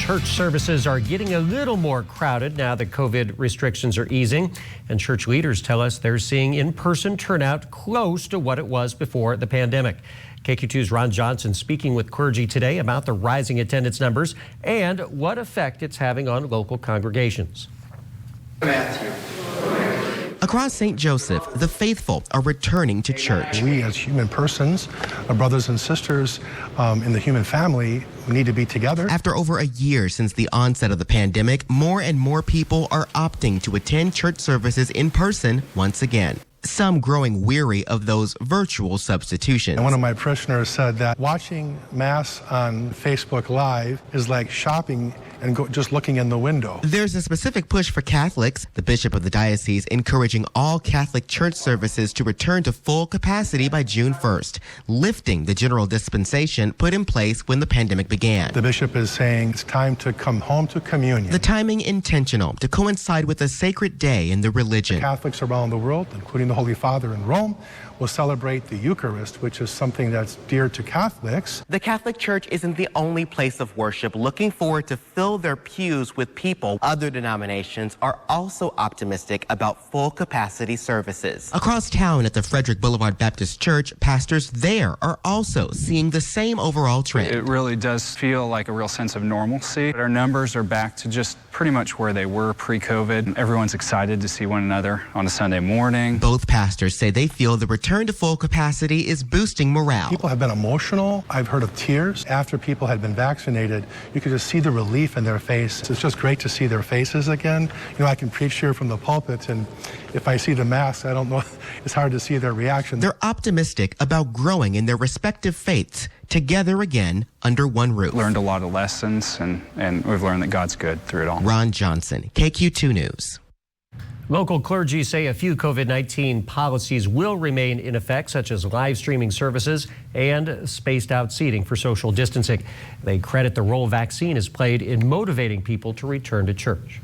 Church services are getting a little more crowded now that COVID restrictions are easing, and church leaders tell us they're seeing in-person turnout close to what it was before the pandemic. KQ2's Ron Johnson speaking with clergy today about the rising attendance numbers and what effect it's having on local congregations. Matthew. Across St. Joseph, the faithful are returning to church. We as human persons, our brothers and sisters in the human family, need to be together. After over a year since the onset of the pandemic, more and more people are opting to attend church services in person once again. Some growing weary of those virtual substitutions. And one of my parishioners said that watching Mass on Facebook Live is like shopping and just looking in the window. There's a specific push for Catholics. The bishop of the diocese encouraging all Catholic church services to return to full capacity by June 1st, lifting the general dispensation put in place when the pandemic began. The bishop is saying it's time to come home to communion. The timing intentional to coincide with a sacred day in the religion. Catholics around the world, including the Holy Father in Rome, will celebrate the Eucharist, which is something that's dear to Catholics. The Catholic Church isn't the only place of worship looking forward to fill their pews with people. Other denominations are also optimistic about full capacity services. Across town at the Frederick Boulevard Baptist Church, pastors there are also seeing the same overall trend. It really does feel like a real sense of normalcy. Our numbers are back to just pretty much where they were pre-COVID. Everyone's excited to see one another on a Sunday morning. Both pastors say they feel the return to full capacity is boosting morale. People have been emotional. I've heard of tears after people had been vaccinated. You could just see the relief in their face. It's just great to see their faces again. You know, I can preach here from the pulpit, and if I see the masks, I don't know, it's hard to see their reaction. They're optimistic about growing in their respective faiths together again under one roof. Learned a lot of lessons, and we've learned that God's good through it all. Ron Johnson, KQ2 News. Local clergy say a few COVID-19 policies will remain in effect, such as live streaming services and spaced out seating for social distancing. They credit the role vaccine has played in motivating people to return to church.